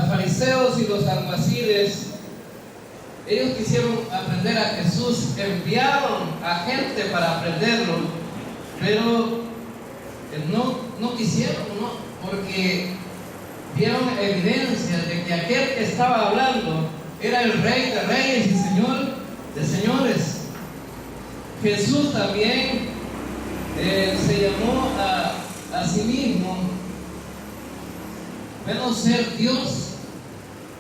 fariseos y los alguaciles, ellos quisieron aprender a Jesús, enviaron a gente para aprenderlo, pero no quisieron, ¿no? Porque vieron evidencia de que aquel que estaba hablando era el Rey de Reyes y Señor de Señores. Jesús también se llamó a sí mismo, bueno, ser Dios,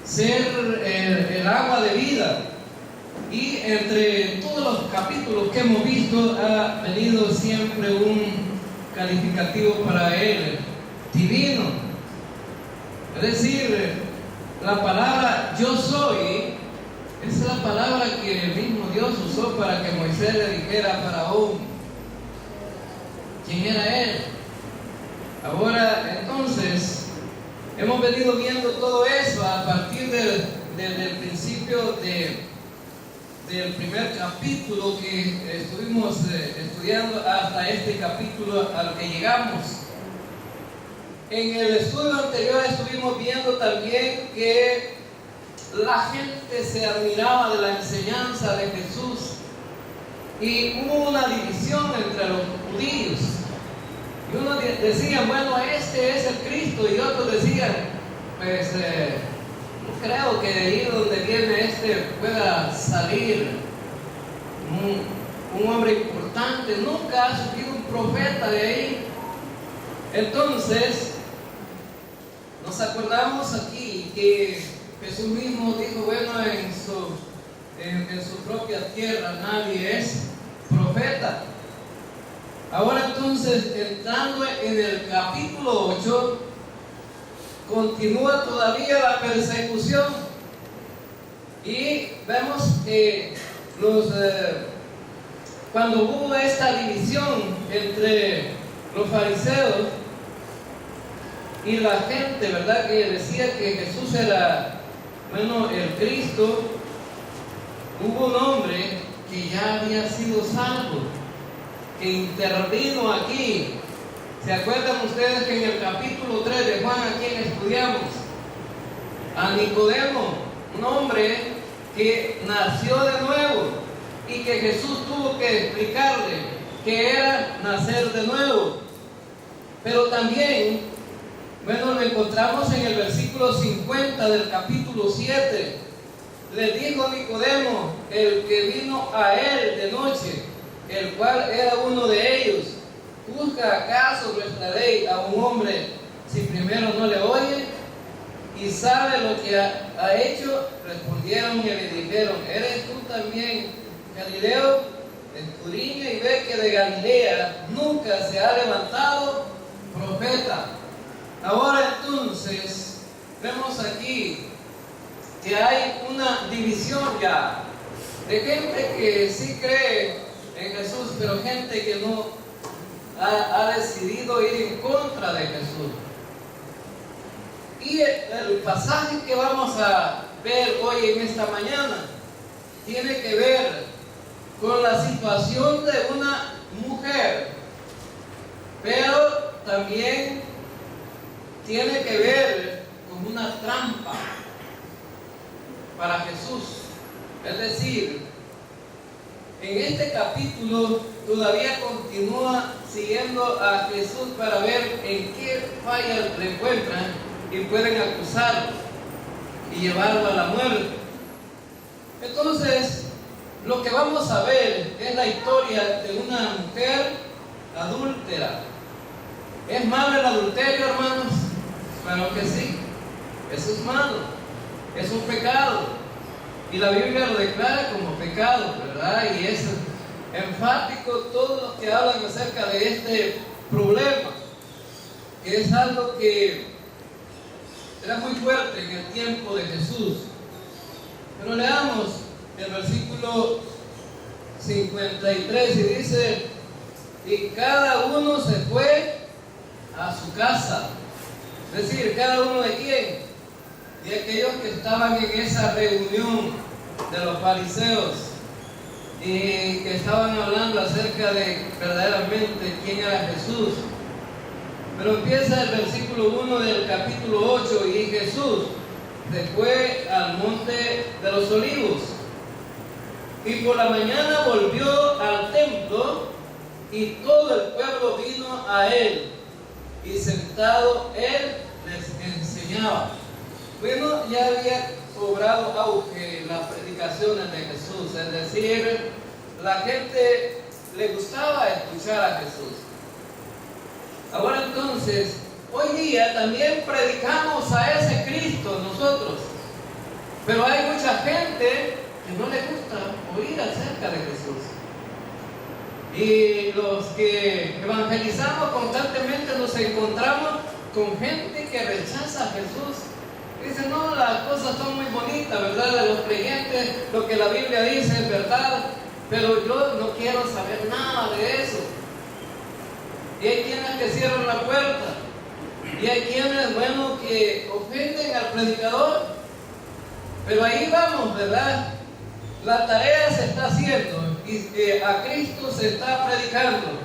ser el agua de vida. Y entre todos los capítulos que hemos visto ha venido siempre un calificativo para él, divino. Es decir, la palabra yo soy es la palabra que el mismo Dios usó para que Moisés le dijera a Faraón quién era él. Ahora, entonces, hemos venido viendo todo eso a partir del principio del primer capítulo que estuvimos estudiando hasta este capítulo al que llegamos. En el estudio anterior estuvimos viendo también que la gente se admiraba de la enseñanza de Jesús y hubo una división entre los judíos. Y unos decían, bueno, este es el Cristo, y otros decían, pues no creo que de ahí donde viene pueda salir un hombre importante, nunca ha surgido un profeta de ahí. Entonces, nos acordamos aquí que Jesús mismo dijo, bueno, en su propia tierra nadie es profeta. Ahora entonces, entrando en el capítulo 8, continúa todavía la persecución. Y vemos que cuando hubo esta división entre los fariseos y la gente, ¿verdad?, que decía que Jesús era, bueno, el Cristo, hubo un hombre que ya había sido salvo, que intervino aquí. ¿Se acuerdan ustedes que en el capítulo 3 de Juan, a quien estudiamos? A Nicodemo, un hombre que nació de nuevo y que Jesús tuvo que explicarle que era nacer de nuevo. Pero también, bueno, lo encontramos en el versículo 50 del capítulo 7. Le dijo Nicodemo, el que vino a él de noche, el cual era uno de ellos: ¿juzga acaso nuestra ley a un hombre si primero no le oye? Y sabe lo que ha hecho. Respondieron y le dijeron: ¿eres tú también Galileo? Escudriña y ve que de Galilea nunca se ha levantado profeta. Ahora entonces vemos aquí que hay una división ya de gente que sí cree en Jesús, pero gente que no ha decidido ir en contra de Jesús. Y el pasaje que vamos a ver hoy en esta mañana tiene que ver con la situación de una mujer, pero también tiene que ver con una trampa para Jesús. Es decir, en este capítulo todavía continúa siguiendo a Jesús para ver en qué falla le encuentran y pueden acusarlo y llevarlo a la muerte. Entonces, lo que vamos a ver es la historia de una mujer adúltera. ¿Es malo el adulterio, hermanos? Claro que sí. Eso es malo. Es un pecado. Y la Biblia lo declara como pecado, ¿verdad? Y es enfático todos los que hablan acerca de este problema, que es algo que era muy fuerte en el tiempo de Jesús. Pero leamos el versículo 53 y dice: y cada uno se fue a su casa. Es decir, ¿cada uno de quién? De aquellos que estaban en esa reunión de los fariseos y que estaban hablando acerca de verdaderamente quién era Jesús. Pero empieza el versículo 1 del capítulo 8: y Jesús, se fue al monte de los olivos. Y por la mañana volvió al templo y todo el pueblo vino a él. Y sentado él les enseñaba. Bueno, ya había cobrado auge las predicaciones de Jesús. Es decir, la gente le gustaba escuchar a Jesús. Ahora entonces, hoy día también predicamos a ese Cristo nosotros. Pero hay mucha gente que no le gusta oír acerca de Jesús. Y los que evangelizamos constantemente nos encontramos con gente que rechaza a Jesús. Dicen, no, las cosas son muy bonitas, ¿verdad? De los creyentes, lo que la Biblia dice es verdad, pero yo no quiero saber nada de eso. Y hay quienes que cierran la puerta. Y hay quienes, bueno, que ofenden al predicador. Pero ahí vamos, ¿verdad? La tarea se está haciendo y a Cristo se está predicando.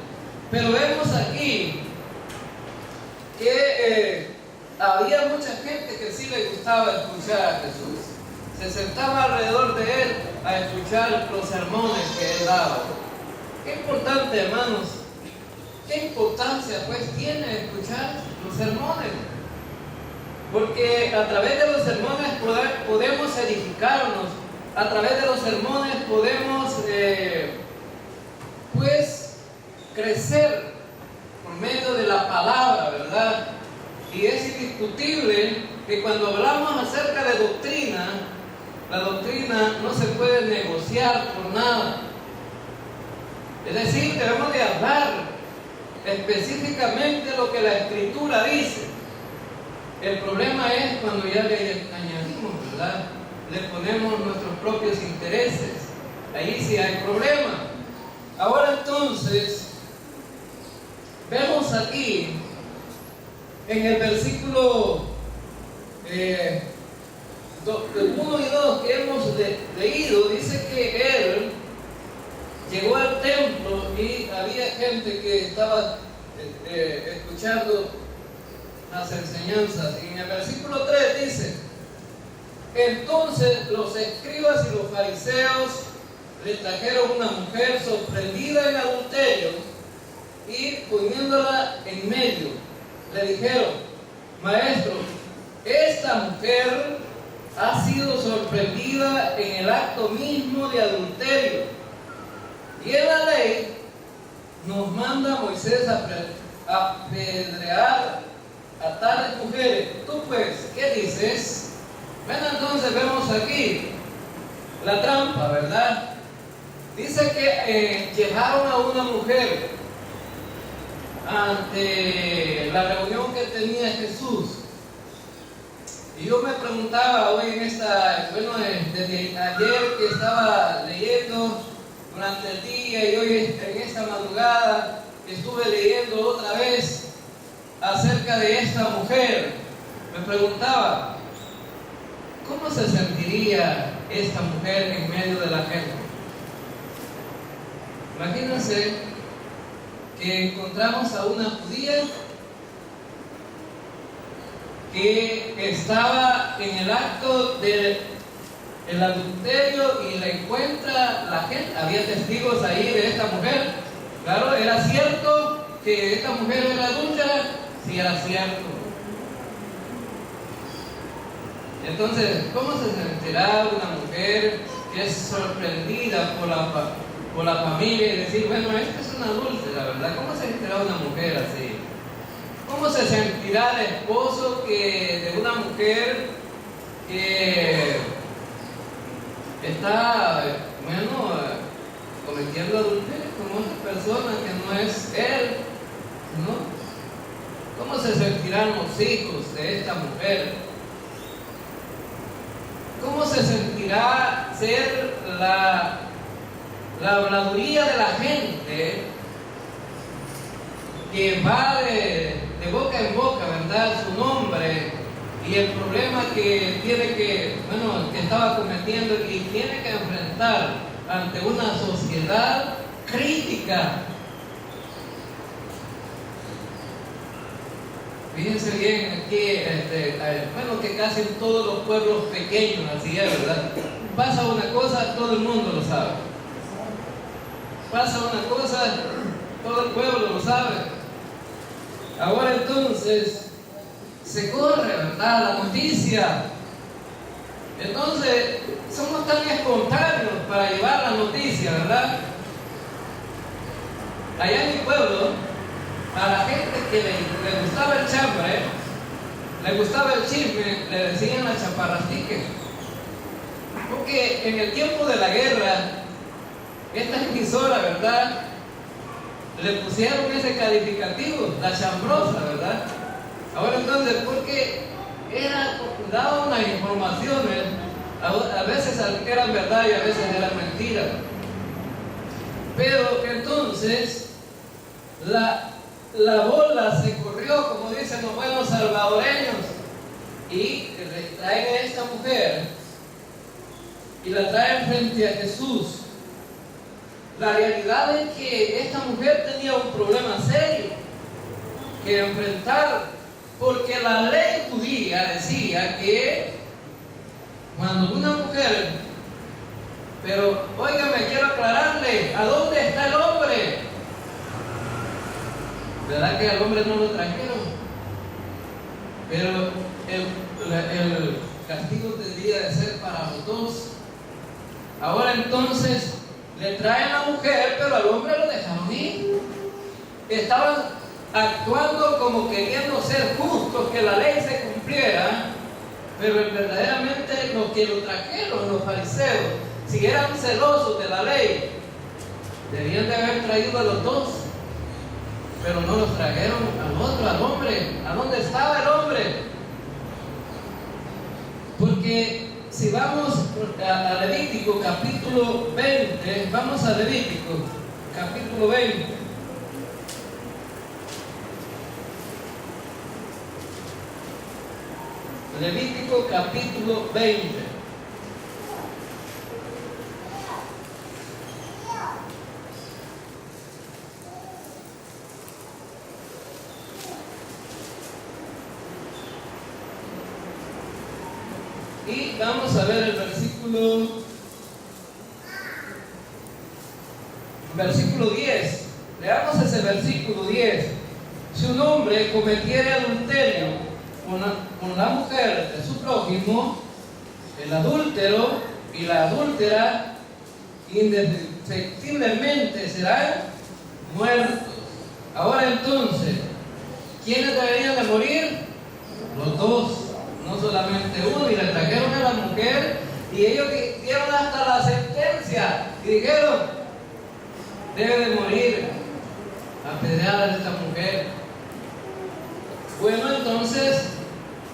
Pero vemos aquí que había mucha gente que sí le gustaba escuchar a Jesús. Se sentaba alrededor de él a escuchar los sermones que él daba. Qué importante, hermanos. Qué importancia pues tiene escuchar los sermones. Porque a través de los sermones podemos edificarnos. A través de los sermones podemos pues crecer por medio de la palabra, ¿verdad? Y es indiscutible que cuando hablamos acerca de doctrina, la doctrina no se puede negociar por nada. Es decir, debemos de hablar específicamente lo que la Escritura dice. El problema es cuando ya le añadimos, ¿verdad? Le ponemos nuestros propios intereses. Ahí sí hay problema. Ahora entonces, vemos aquí en el versículo 1 y 2 que hemos leído, dice que él llegó al templo y había gente que estaba escuchando las enseñanzas. Y en el versículo 3 dice: entonces los escribas y los fariseos le trajeron una mujer sorprendida en adulterio y poniéndola en medio, le dijeron: maestro, esta mujer ha sido sorprendida en el acto mismo de adulterio. Y en la ley nos manda Moisés a apedrear a tales mujeres. Tú pues, ¿qué dices? Bueno, entonces vemos aquí la trampa, ¿verdad? Dice que llevaron a una mujer ante la reunión que tenía Jesús. Y yo me preguntaba hoy desde ayer que estaba leyendo durante el día y hoy en esta madrugada estuve leyendo otra vez acerca de esta mujer. Me preguntaba, ¿cómo se sentiría esta mujer en medio de la gente? Imagínense que encontramos a una judía que estaba en el acto del adulterio y la encuentra la gente. Había testigos ahí de esta mujer. Claro, ¿era cierto que esta mujer era adúltera? Sí, era cierto. Entonces, ¿cómo se sentirá una mujer que es sorprendida por la familia y decir, bueno, esta es una adúltera, ¿verdad? ¿Cómo se sentirá una mujer así? ¿Cómo se sentirá el esposo de una mujer que está, cometiendo adulterio con otra persona que no es él, ¿no? ¿Cómo se sentirán los hijos de esta mujer? ¿Cómo se sentirá ser la habladuría de la gente que va de boca en boca, ¿verdad? Su nombre y el problema que tiene que estaba cometiendo y tiene que enfrentar ante una sociedad crítica. Fíjense bien aquí, bueno, que casi en todos los pueblos pequeños así es, ¿verdad? Pasa una cosa, todo el mundo lo sabe. Pasa una cosa, todo el pueblo lo sabe. Ahora entonces, se corre, ¿verdad?, la noticia. Entonces, somos tan espontáneos para llevar la noticia, ¿verdad? Allá en mi pueblo, a la gente que le gustaba el chambre, le gustaba el chisme, le decían la chaparrastique. Porque en el tiempo de la guerra, esta emisora, ¿verdad?, le pusieron ese calificativo, la chambrosa, ¿verdad? Ahora entonces, porque daba unas informaciones, a veces eran verdad y a veces eran mentiras. Pero entonces, la bola se corrió, como dicen los buenos salvadoreños, y le traen a esta mujer y la traen frente a Jesús. La realidad es que esta mujer tenía un problema serio que enfrentar, porque la ley judía decía que cuando una mujer, pero óigame, quiero aclararle, ¿a dónde está el hombre? ¿Verdad que al hombre no lo trajeron? Pero el castigo tendría de ser para los dos. Ahora entonces le traen a la mujer, pero al hombre lo dejaron ir. Estaban actuando como queriendo ser justos, que la ley se cumpliera, pero verdaderamente los que lo trajeron, los fariseos, si eran celosos de la ley, debían de haber traído a los dos, pero no los trajeron al otro, al hombre. ¿A dónde estaba el hombre? Porque si vamos a Levítico capítulo 20, vamos a Levítico capítulo 20. Levítico capítulo 20. Y vamos a ver el versículo 10. Leamos ese versículo 10. Si un hombre cometiere adulterio con la mujer de su prójimo, el adúltero y la adúltera indefectiblemente serán muertos. Ahora entonces, ¿quiénes deberían de morir? Los dos, no solamente uno. Y le trajeron a la mujer y ellos dieron hasta la sentencia y dijeron: debe de morir apedreada esta mujer. Bueno, entonces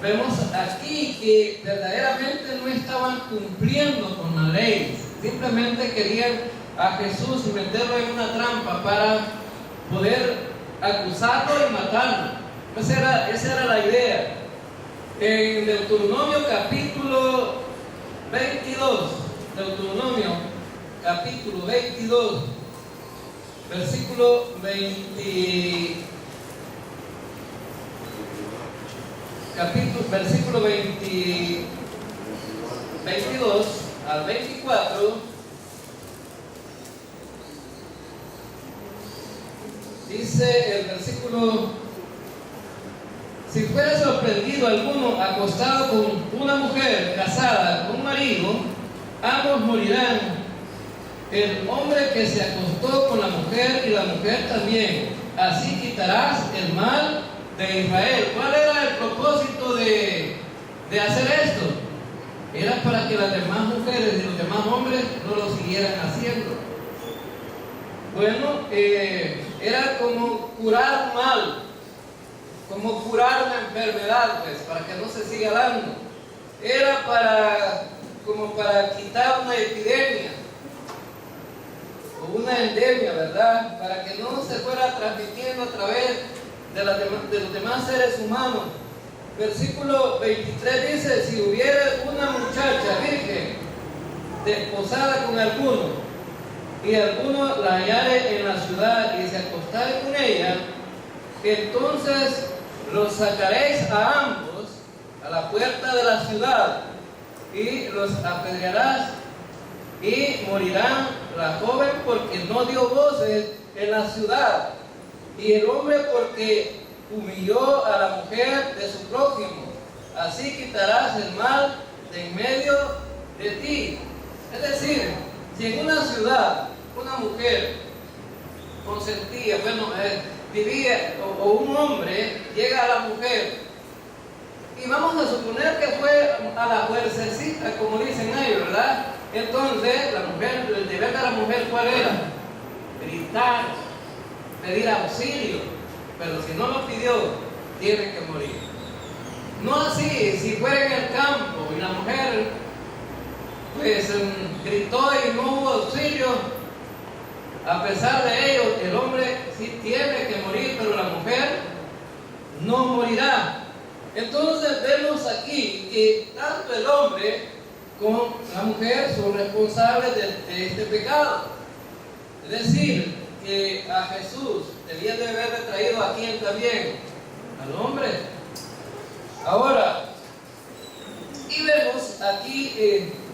vemos aquí que verdaderamente no estaban cumpliendo con la ley, simplemente querían a Jesús meterlo en una trampa para poder acusarlo y matarlo. Esa era la idea. En Deuteronomio capítulo 22, Deuteronomio capítulo 22, versículo 22 al 24, dice el versículo: si fuera sorprendido alguno acostado con una mujer casada con un marido, ambos morirán, el hombre que se acostó con la mujer y la mujer también. Así quitarás el mal de Israel. ¿Cuál era el propósito de hacer esto? Era para que las demás mujeres y los demás hombres no lo siguieran haciendo. Bueno, era como curar un mal, como curar una enfermedad, pues, para que no se siga dando. Era como para quitar una epidemia o una endemia, ¿verdad? Para que no se fuera transmitiendo a través de los demás seres humanos. Versículo 23 dice: si hubiera una muchacha virgen desposada con alguno, y alguno la hallare en la ciudad y se acostare con ella, entonces los sacaréis a ambos a la puerta de la ciudad y los apedrearás, y morirán la joven porque no dio voces en la ciudad, y el hombre porque humilló a la mujer de su prójimo. Así quitarás el mal de en medio de ti. Es decir, si en una ciudad una mujer consentía, vivía, o un hombre llega a la mujer, y vamos a suponer que fue a la fuercecita, como dicen ellos, ¿verdad? Entonces, la mujer, el deber de la mujer, ¿cuál era? Gritar, pedir auxilio, pero si no lo pidió, tiene que morir. No así, si fuera en el campo y la mujer pues gritó y no hubo auxilio, a pesar de ello, el hombre sí tiene que morir, pero la mujer no morirá. Entonces vemos aquí que tanto el hombre como la mujer son responsables de este pecado. Es decir, que a Jesús debía de haber traído a quien también, al hombre. Ahora, y vemos aquí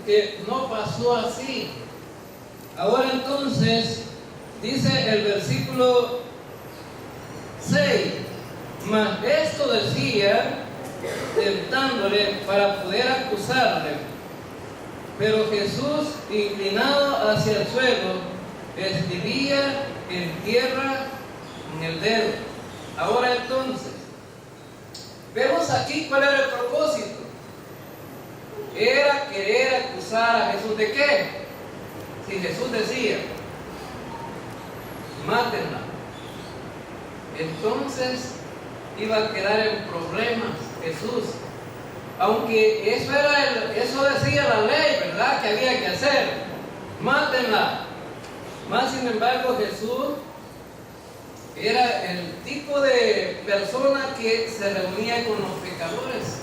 que no pasó así. Ahora entonces, dice el versículo 6, mas esto decía, tentándole para poder acusarle. Pero Jesús, inclinado hacia el suelo, escribía en tierra en el dedo. Ahora entonces, vemos aquí cuál era el propósito. Era querer acusar a Jesús ¿de qué? Si Jesús decía, mátenla, entonces iba a quedar en problemas Jesús. Aunque eso decía la ley, ¿verdad? Que había que hacer, mátenla. Más sin embargo, Jesús era el tipo de persona que se reunía con los pecadores.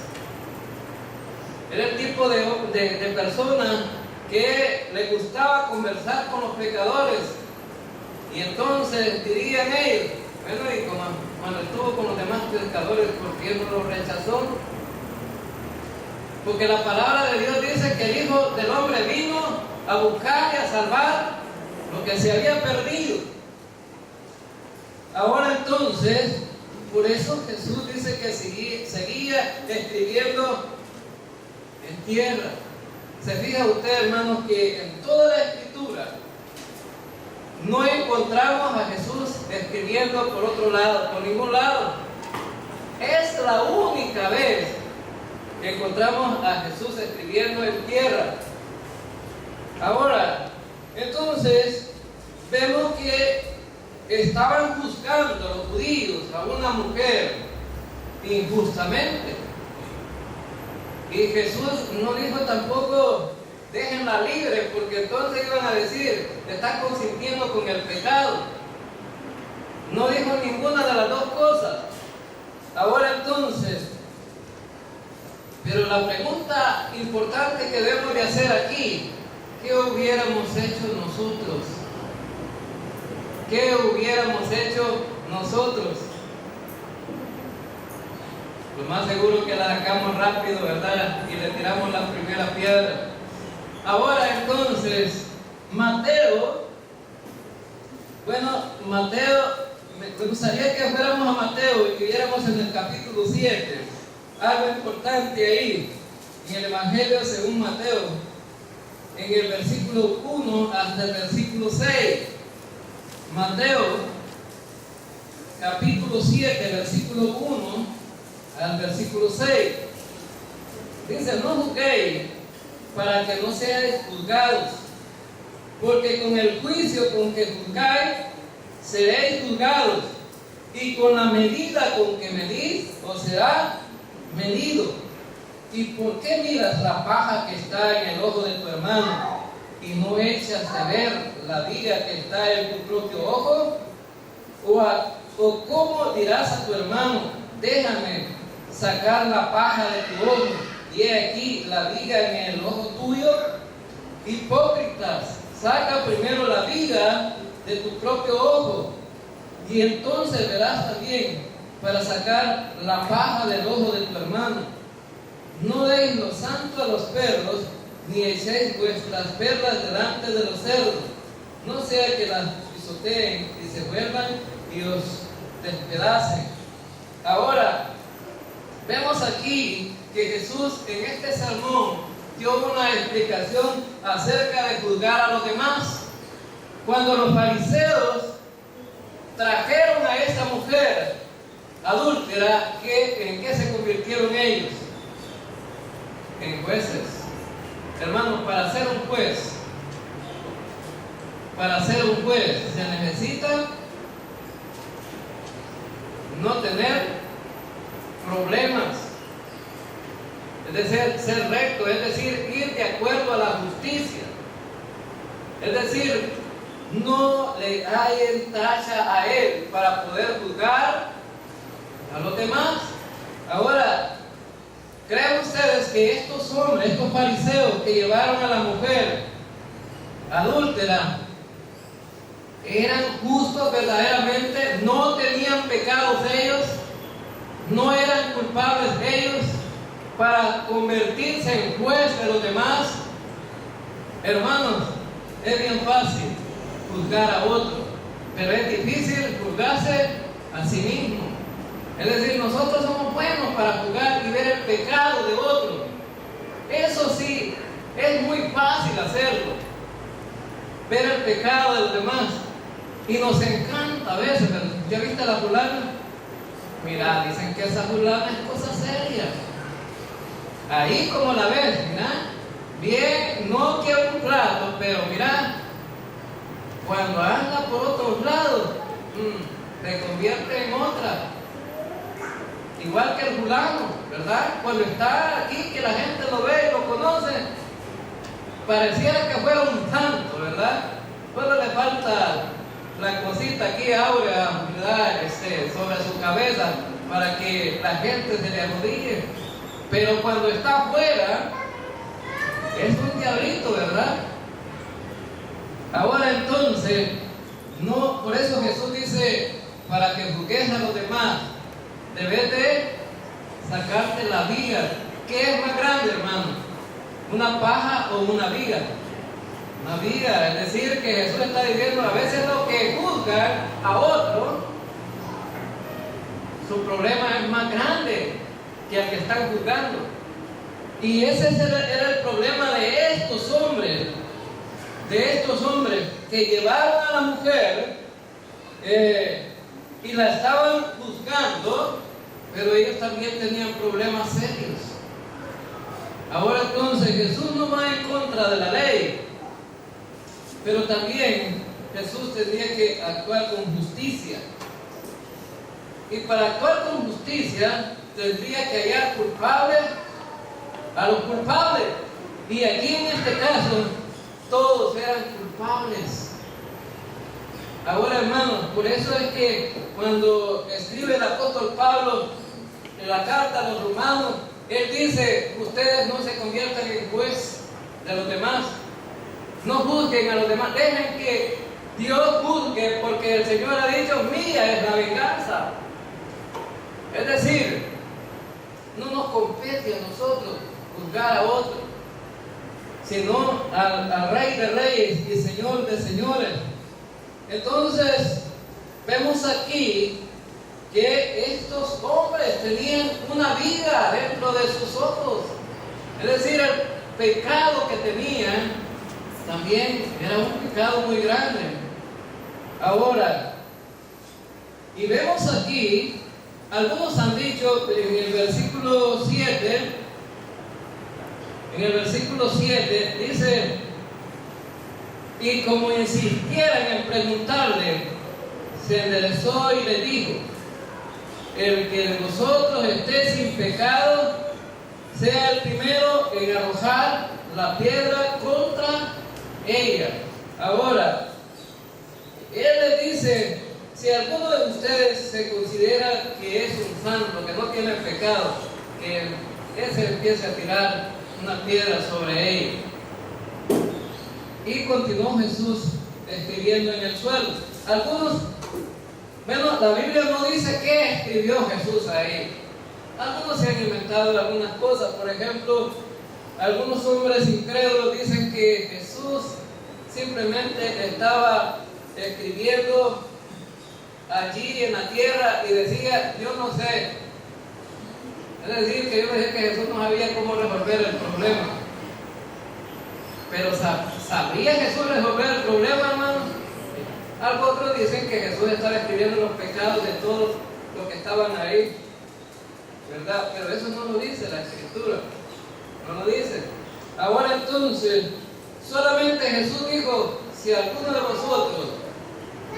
Era el tipo de persona que le gustaba conversar con los pecadores. Y entonces dirían ellos, bueno, y cuando estuvo con los demás pecadores, ¿por qué no los rechazó? Porque la palabra de Dios dice que el Hijo del Hombre vino a buscar y a salvar lo que se había perdido. Ahora entonces, por eso Jesús dice que seguía escribiendo en tierra. Se fija usted, hermanos, que en toda la Escritura no encontramos a Jesús escribiendo por otro lado, por ningún lado. Es la única vez que encontramos a Jesús escribiendo en tierra. Ahora, entonces, vemos que estaban juzgando los judíos a una mujer injustamente. Y Jesús no dijo tampoco, déjenla libre, porque entonces iban a decir, está consintiendo con el pecado. No dijo ninguna de las dos cosas. Ahora entonces, pero la pregunta importante que debemos de hacer aquí, ¿qué hubiéramos hecho nosotros? ¿Qué hubiéramos hecho nosotros? Lo más seguro que la sacamos rápido, ¿verdad? Y le tiramos la primera piedra. Ahora entonces, Mateo, me gustaría que fuéramos a Mateo y viéramos en el capítulo 7 algo importante ahí, en el Evangelio según Mateo, en el versículo 1 hasta el versículo 6. Mateo, capítulo 7, versículo 1 al versículo 6. Dice, no juzguéis para que no seáis juzgados, porque con el juicio con que juzgáis, seréis juzgados, y con la medida con que medís, os será medido. ¿Y por qué miras la paja que está en el ojo de tu hermano, y no echas de ver la viga que está en tu propio ojo? ¿O cómo dirás a tu hermano, déjame sacar la paja de tu ojo, y he aquí la viga en el ojo tuyo? Hipócritas, saca primero la viga de tu propio ojo, y entonces verás también para sacar la paja del ojo de tu hermano. No deis lo santo a los perros, ni echéis vuestras perlas delante de los cerdos, no sea que las pisoteen y se vuelvan y os despedacen. Ahora, vemos aquí que Jesús en este sermón dio una explicación acerca de juzgar a los demás. Cuando los fariseos trajeron a esta mujer adúltera, ¿en qué se convirtieron ellos? En jueces. Hermanos, para ser un juez, se necesita no tener problemas, es decir, ser recto, es decir, ir de acuerdo a la justicia, es decir, no le hallen tacha a él para poder juzgar a los demás. Ahora, ¿creen ustedes que estos hombres, estos fariseos que llevaron a la mujer adúltera, eran justos verdaderamente? ¿No tenían pecados ellos? ¿No eran culpables ellos para convertirse en juez de los demás? Hermanos, es bien fácil juzgar a otro, pero es difícil juzgarse a sí mismo. Es decir, nosotros somos buenos para juzgar y ver el pecado de otro. Eso sí, es muy fácil hacerlo, ver el pecado de los demás. Y nos encanta a veces, pero ¿ya viste a la fulana? Mira, dicen que esa fulana es cosa seria. Ahí como la ves, mira, bien, no quiero un plato, pero mira, cuando anda por otros lados, se convierte en otra. Igual que el fulano, ¿verdad? Cuando está aquí, que la gente lo ve y lo conoce, pareciera que fuera un santo, ¿verdad? Solo le falta la cosita aquí áurea, ¿verdad? Sobre su cabeza, para que la gente se le arrodille. Pero cuando está afuera, es un diablito, ¿verdad? Ahora entonces, no, por eso Jesús dice, para que juzgues a los demás, debes de sacarte la viga. ¿Qué es más grande, hermano? ¿Una paja o una viga? Una viga, es decir, que Jesús está diciendo, a veces lo que juzgan a otro, su problema es más grande que al que están juzgando. Y ese era el problema de estos hombres, que llevaron a la mujer y la estaban juzgando, pero ellos también tenían problemas serios. Ahora entonces Jesús no va en contra de la ley, pero también Jesús tenía que actuar con justicia. Y para actuar con justicia tendría que hallar culpables a los culpables. Y aquí en este caso todos eran culpables. Ahora, hermanos, por eso es que cuando escribe el apóstol Pablo en la carta a los romanos, él dice, ustedes no se conviertan en juez de los demás, no juzguen a los demás, dejen que Dios juzgue, porque el Señor ha dicho, mía es la venganza. Es decir, no nos compete a nosotros juzgar a otro, sino al Rey de Reyes y Señor de Señores. Entonces, vemos aquí que estos hombres tenían una viga dentro de sus ojos. Es decir, el pecado que tenían también era un pecado muy grande. Ahora, y vemos aquí, algunos han dicho en el versículo 7, dice, y como insistieran en preguntarle, se enderezó y le dijo, el que de vosotros esté sin pecado, sea el primero en arrojar la piedra contra ella. Ahora, él le dice, si alguno de ustedes se considera que es un santo, que no tiene pecado, que ese empiece a tirar una piedra sobre ella. Y continuó Jesús escribiendo en el suelo. Algunos Bueno, la Biblia no dice qué escribió Jesús ahí. Algunos se han inventado algunas cosas. Por ejemplo, algunos hombres incrédulos dicen que Jesús simplemente estaba escribiendo allí en la tierra y decía, yo no sé. Es decir, que yo decía que Jesús no sabía cómo resolver el problema. Pero ¿sabría Jesús resolver el problema, hermanos? Algo otros dicen que Jesús estaba escribiendo los pecados de todos los que estaban ahí, ¿verdad? Pero eso no lo dice la Escritura, no lo dice. Ahora entonces, solamente Jesús dijo, si alguno de vosotros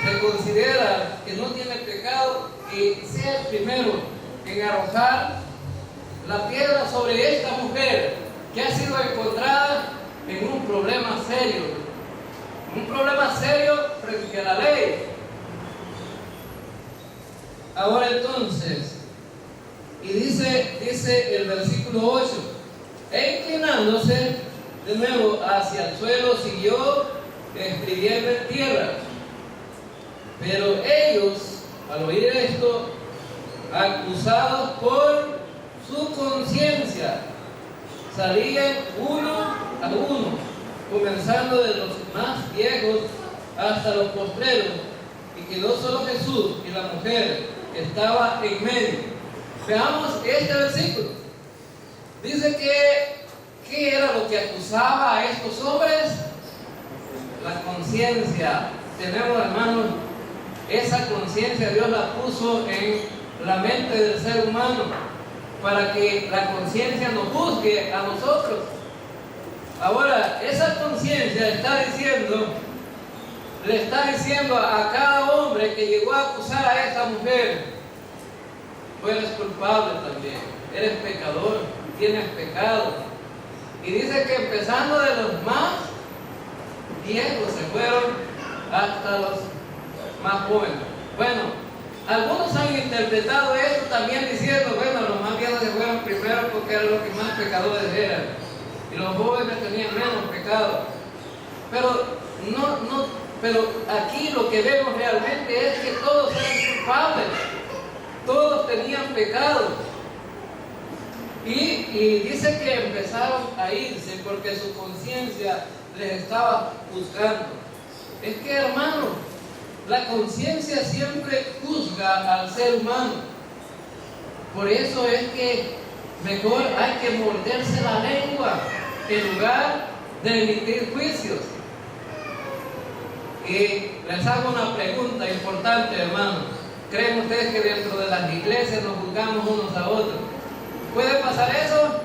se considera que no tiene pecado, que sea el primero en arrojar la piedra sobre esta mujer que ha sido encontrada en un problema serio. Un problema serio frente a la ley. Ahora entonces, y dice el versículo 8, e inclinándose de nuevo hacia el suelo, siguió escribiendo en tierra. Pero ellos, al oír esto, acusados por su conciencia, salían uno a uno, comenzando de los más viejos hasta los postreros, y quedó solo Jesús y la mujer que estaba en medio. Veamos este versículo. Dice que ¿qué era lo que acusaba a estos hombres? La conciencia. Tenemos, hermanos, esa conciencia Dios la puso en la mente del ser humano para que la conciencia nos juzgue a nosotros. Ahora, esa conciencia le está diciendo a cada hombre que llegó a acusar a esta mujer, tú eres culpable también, eres pecador, tienes pecado. Y dice que empezando de los más viejos se fueron hasta los más jóvenes. Bueno, algunos han interpretado esto también diciendo, bueno, los más viejos se fueron primero porque eran los que más pecadores eran. Y los jóvenes tenían menos pecado. Pero aquí lo que vemos realmente es que todos eran culpables. Todos tenían pecado. Y dice que empezaron a irse porque su conciencia les estaba juzgando. Es que, hermano, la conciencia siempre juzga al ser humano. Por eso es que mejor hay que morderse la lengua en lugar de emitir juicios. Y les hago una pregunta importante, hermano. ¿Creen ustedes que dentro de las iglesias nos juzgamos unos a otros? ¿Puede pasar eso?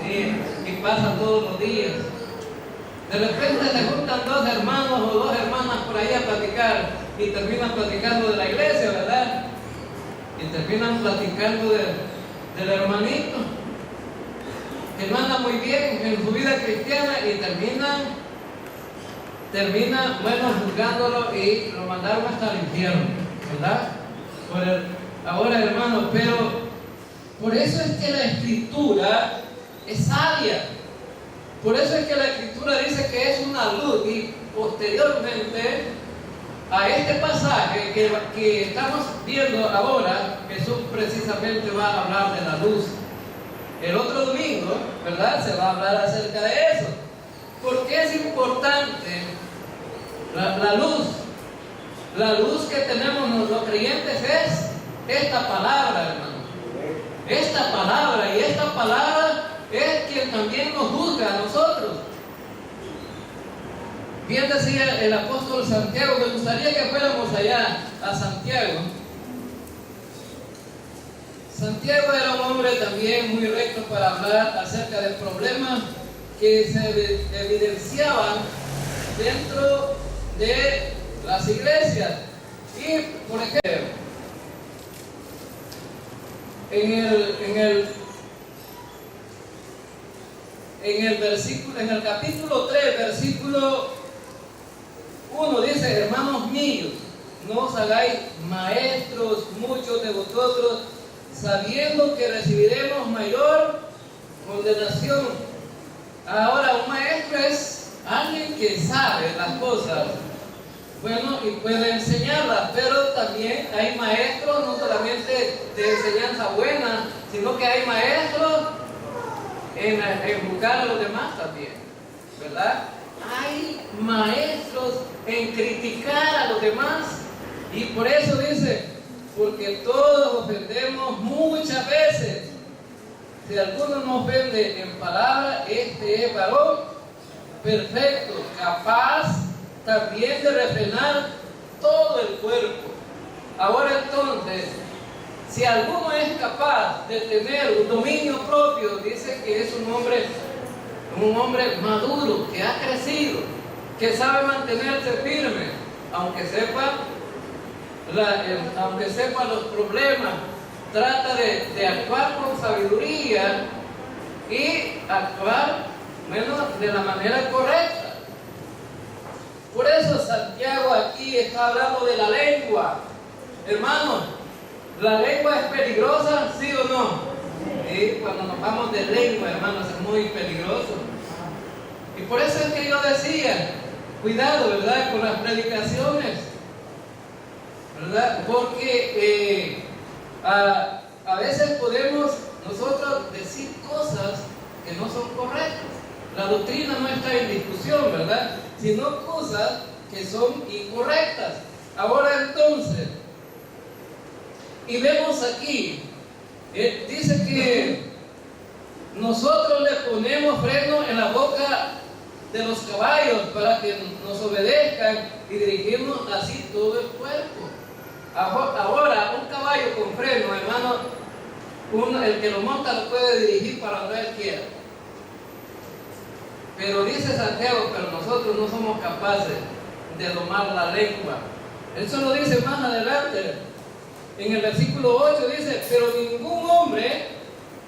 Sí, y pasa todos los días. De repente se juntan dos hermanos o dos hermanas por ahí a platicar y terminan platicando de la iglesia, ¿verdad? Y terminan platicando del hermanito que no anda muy bien en su vida cristiana y termina, bueno, juzgándolo y lo mandaron hasta el infierno, ¿verdad? Ahora, hermano, pero por eso es que la Escritura es sabia. Por eso es que la Escritura dice que es una luz, y posteriormente a este pasaje que estamos viendo ahora, Jesús precisamente va a hablar de la luz. El otro domingo, ¿verdad?, se va a hablar acerca de eso. ¿Por qué es importante la luz? La luz que tenemos los creyentes es esta palabra, hermano. Esta palabra, y esta palabra es quien también nos juzga a nosotros. Bien decía el apóstol Santiago, me gustaría que fuéramos allá a Santiago. Santiago era un hombre también muy recto para hablar acerca de problemas que se evidenciaban dentro de las iglesias. Y, por ejemplo, en el capítulo 3, versículo 1 dice: hermanos míos, no os hagáis maestros muchos de vosotros, sabiendo que recibiremos mayor condenación. Ahora, un maestro es alguien que sabe las cosas bueno, y puede enseñarlas, pero también hay maestros, no solamente de enseñanza buena, sino que hay maestros en juzgar a los demás también, ¿verdad? Hay maestros en criticar a los demás, y por eso dice, porque todos ofendemos muchas veces. Si alguno no ofende en palabra, este es varón perfecto, capaz también de refrenar todo el cuerpo. Ahora entonces, si alguno es capaz de tener un dominio propio, dice que es un hombre maduro, que ha crecido, que sabe mantenerse firme, aunque sepa los problemas, trata de actuar con sabiduría y actuar de la manera correcta. Por eso Santiago aquí está hablando de la lengua. Hermanos, ¿la lengua es peligrosa? ¿Sí o no? ¿Sí? Cuando nos vamos de lengua, hermanos, es muy peligroso. Y por eso es que yo decía, cuidado, ¿verdad?, con las predicaciones, ¿verdad? Porque a veces podemos nosotros decir cosas que no son correctas. La doctrina no está en discusión, ¿verdad?, sino cosas que son incorrectas. Ahora entonces, y vemos aquí, dice que nosotros le ponemos freno en la boca de los caballos para que nos obedezcan y dirigimos así todo el cuerpo. Ahora, un caballo con freno, hermano, el que lo monta lo puede dirigir para donde él quiera. Pero dice Santiago, pero nosotros no somos capaces de domar la lengua. Eso lo dice más adelante. En el versículo 8 dice, pero ningún hombre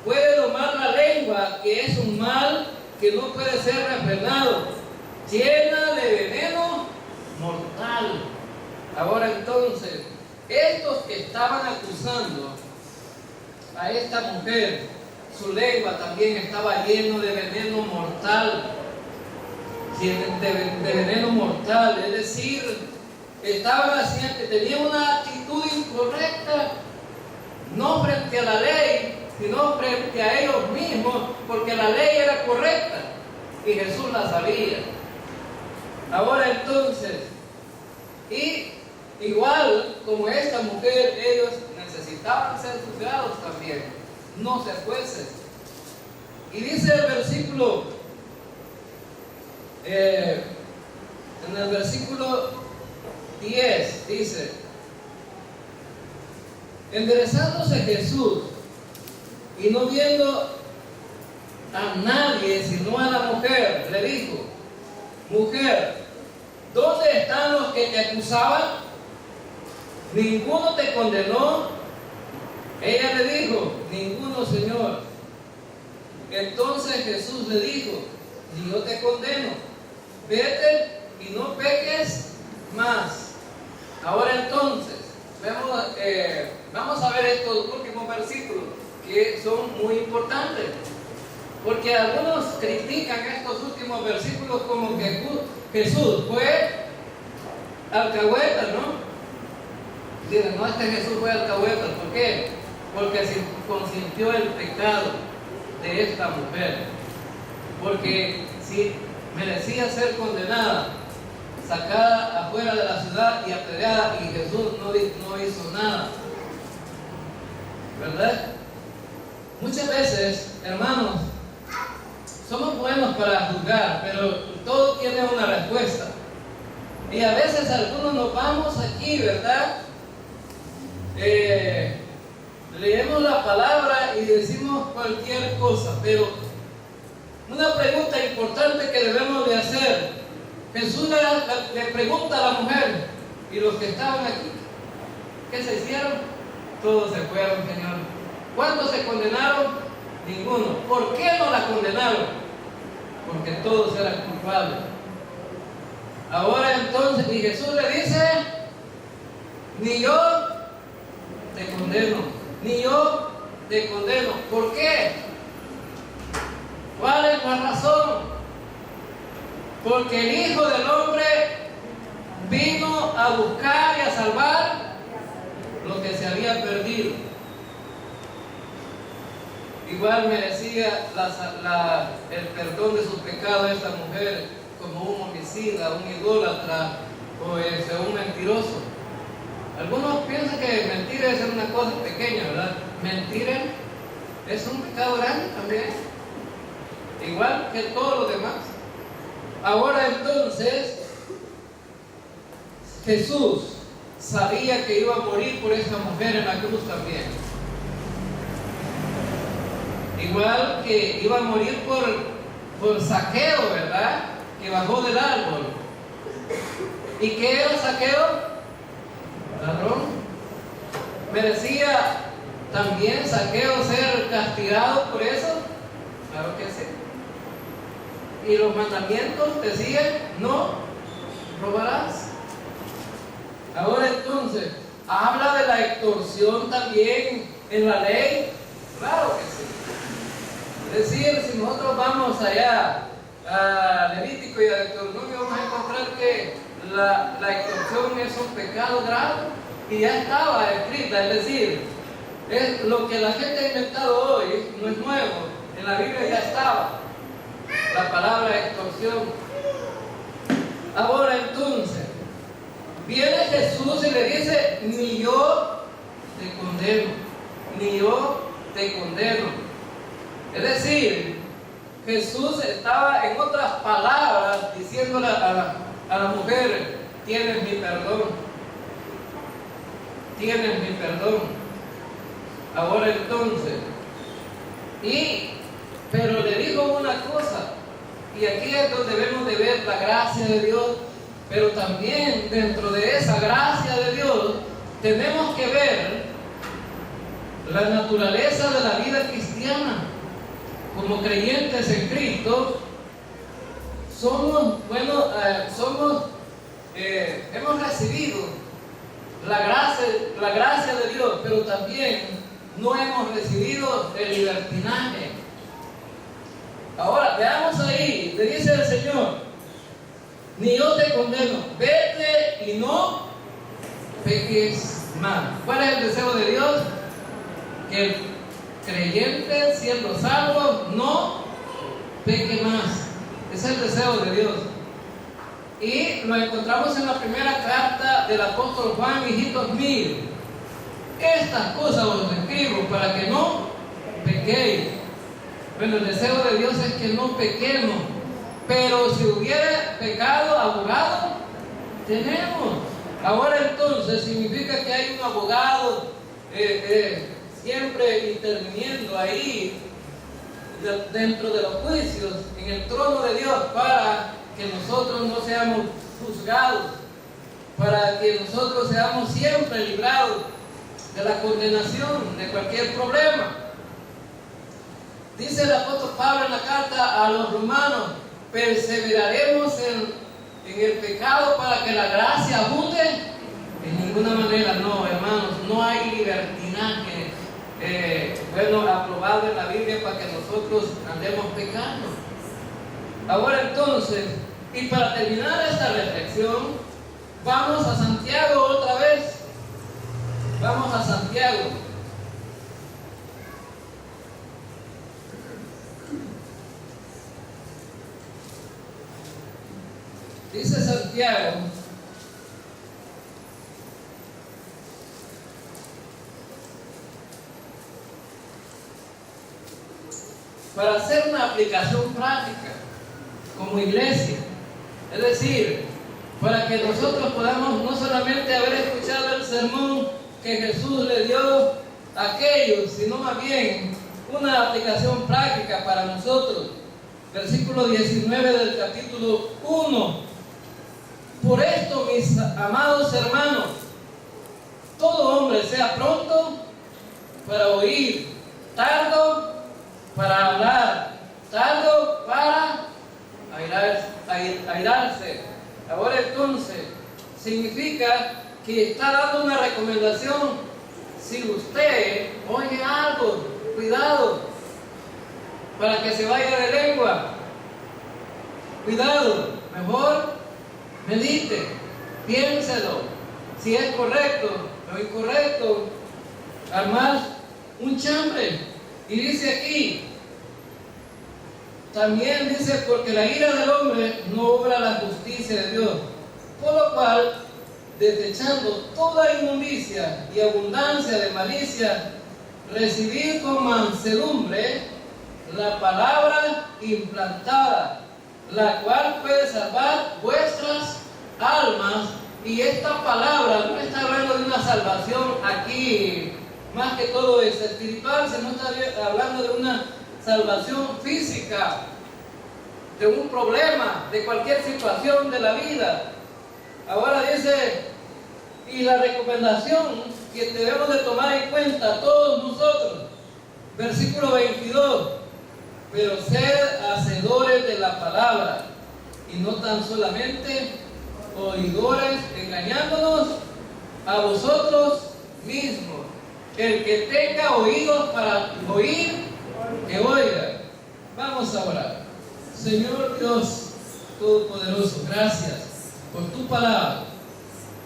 puede domar la lengua, que es un mal que no puede ser refrenado, llena de veneno mortal. Ahora entonces, estos que estaban acusando a esta mujer, su lengua también estaba lleno de veneno mortal, de veneno mortal, es decir, tenían una actitud incorrecta, no frente a la ley, sino frente a ellos mismos, porque la ley era correcta y Jesús la sabía. Ahora entonces, y igual como esta mujer, ellos necesitaban ser juzgados también, no ser jueces. Y dice el versículo, en el versículo 10, dice, enderezándose Jesús y no viendo a nadie sino a la mujer, le dijo, mujer, ¿dónde están los que te acusaban? ¿Ninguno te condenó? Ella le dijo, ninguno, Señor. Entonces Jesús le dijo, ni yo te condeno, vete y no peques más. Ahora entonces, vamos a ver estos últimos versículos que son muy importantes, porque algunos critican estos últimos versículos como que Jesús fue alcahueta, ¿no? Dicen, no, este Jesús fue alcahueta. ¿Por qué? Porque consintió el pecado de esta mujer, porque si merecía ser condenada, sacada afuera de la ciudad y apedreada, y Jesús no hizo nada, ¿verdad? Muchas veces, hermanos, somos buenos para juzgar, pero todo tiene una respuesta. Y a veces algunos nos vamos aquí, ¿verdad? Leemos la palabra y decimos cualquier cosa, pero una pregunta importante que debemos de hacer. Jesús le pregunta a la mujer, y los que estaban aquí, ¿qué se hicieron? Todos se fueron, Señor. ¿Cuántos se condenaron? Ninguno. ¿Por qué no la condenaron? Porque todos eran culpables. Ahora entonces, y Jesús le dice, ni yo te condeno, ni yo te condeno. ¿Por qué? ¿Cuál es la razón? Porque el Hijo del Hombre vino a buscar y a salvar lo que se había perdido. Igual merecía el perdón de sus pecados esta mujer como un homicida, un idólatra o un mentiroso. Algunos piensan que mentir es una cosa pequeña, ¿verdad? Mentir es un pecado grande también, igual que todo lo demás. Ahora entonces, Jesús sabía que iba a morir por esta mujer en la cruz también. Igual que iba a morir por Zaqueo, ¿verdad? Que bajó del árbol. ¿Y qué era Zaqueo? Ladrón. ¿Merecía también Zaqueo ser castigado por eso? Claro que sí. Y los mandamientos decían: no robarás. Ahora entonces, ¿habla de la extorsión también en la ley? Claro que sí. Es decir, si nosotros vamos allá a Levítico y a Deuteronomio, vamos a encontrar que la extorsión es un pecado grave y ya estaba escrita. Es decir, es lo que la gente ha inventado hoy, no es nuevo. En la Biblia ya estaba la palabra extorsión. Ahora entonces, viene Jesús y le dice: ni yo te condeno, ni yo te condeno. Es decir, Jesús estaba, en otras palabras, diciéndole a la mujer: tienes mi perdón, tienes mi perdón. Ahora entonces, pero le dijo una cosa, y aquí es donde debemos de ver la gracia de Dios, pero también dentro de esa gracia de Dios tenemos que ver la naturaleza de la vida cristiana. Como creyentes en Cristo, hemos recibido la gracia de Dios, pero también no hemos recibido el libertinaje. Ahora, veamos ahí, le dice el Señor: ni yo te condeno, vete y no peques más. ¿Cuál es el deseo de Dios? Que el creyente, siendo salvo, no peque más. Es el deseo de Dios. Y lo encontramos en la primera carta del apóstol Juan: hijitos míos, estas cosas os escribo para que no pequéis. Bueno, el deseo de Dios es que no pequemos, pero si hubiera pecado, abogado tenemos. Ahora entonces significa que hay un abogado siempre interviniendo ahí dentro de los juicios en el trono de Dios, para que nosotros no seamos juzgados, para que nosotros seamos siempre librados de la condenación, de cualquier problema. Dice el apóstol Pablo en la carta a los romanos: perseveraremos en el pecado para que la gracia abunde. En ninguna manera, no, hermanos, no hay libertinaje aprobado en la Biblia para que nosotros andemos pecando. Ahora entonces, y para terminar esta reflexión, vamos a Santiago otra vez. Vamos a Santiago. Dice Santiago: para hacer una aplicación práctica como iglesia, es decir, para que nosotros podamos no solamente haber escuchado el sermón que Jesús le dio a aquellos, sino más bien una aplicación práctica para nosotros. Versículo 19 del capítulo 1: por esto, mis amados hermanos, todo hombre sea pronto para oír, tardo para hablar, tardo para airarse. Ahora entonces, significa que está dando una recomendación. Si usted oye algo, cuidado, para que se vaya de lengua. Cuidado, mejor medite. piénselo, si es correcto o incorrecto, armar un chambre. Y dice aquí, también dice, porque la ira del hombre no obra la justicia de Dios, por lo cual, desechando toda inmundicia y abundancia de malicia, recibid con mansedumbre la palabra implantada, la cual puede salvar vuestras almas. Y esta palabra no está hablando de una salvación aquí, más que todo es espiritual, sino está hablando de una salvación física, de un problema, de cualquier situación de la vida. Ahora dice, y la recomendación que debemos de tomar en cuenta todos nosotros, versículo 22, pero sed hacedores de la palabra, y no tan solamente oidores, engañándonos a vosotros mismos. El que tenga oídos para oír, que oiga. Vamos a orar. Señor Dios Todopoderoso, gracias por tu palabra.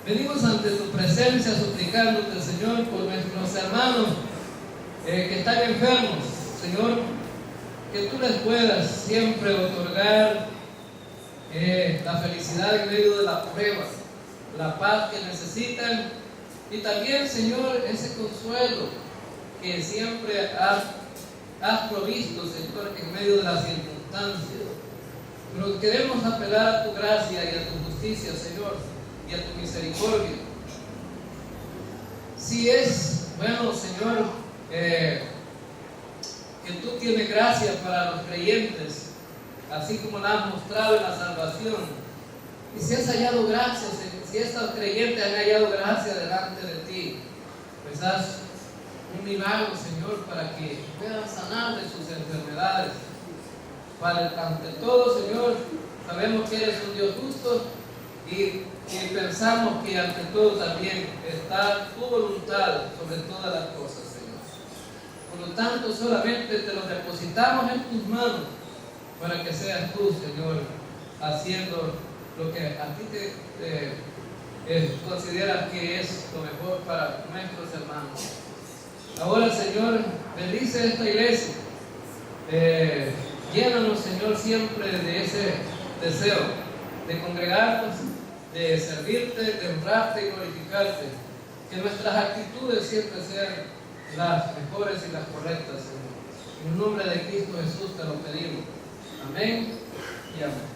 Venimos ante tu presencia suplicándote, Señor, por nuestros hermanos que están enfermos, Señor, que tú les puedas siempre otorgar la felicidad en medio de la prueba, la paz que necesitan, y también, Señor, ese consuelo que siempre has provisto, Señor, en medio de las circunstancias. Pero queremos apelar a tu gracia y a tu justicia, Señor, y a tu misericordia. Si es bueno, Señor, que tú tienes gracia para los creyentes, así como la has mostrado en la salvación, y si has hallado gracia, si estos creyentes han hallado gracia delante de ti, pues haz un milagro, Señor, para que puedan sanar de sus enfermedades. Ante todo, Señor, sabemos que eres un Dios justo y pensamos que ante todo también está tu voluntad sobre todas las cosas, Señor. Por lo tanto, solamente te lo depositamos en tus manos para que seas tú, Señor, haciendo lo que a ti te consideras que es lo mejor para nuestros hermanos. Ahora, Señor, bendice esta iglesia. Llénanos, Señor, siempre de ese deseo de congregarnos, de servirte, de honrarte y glorificarte. Que nuestras actitudes siempre sean las mejores y las correctas, Señor. En el nombre de Cristo Jesús te lo pedimos. Amén y amén.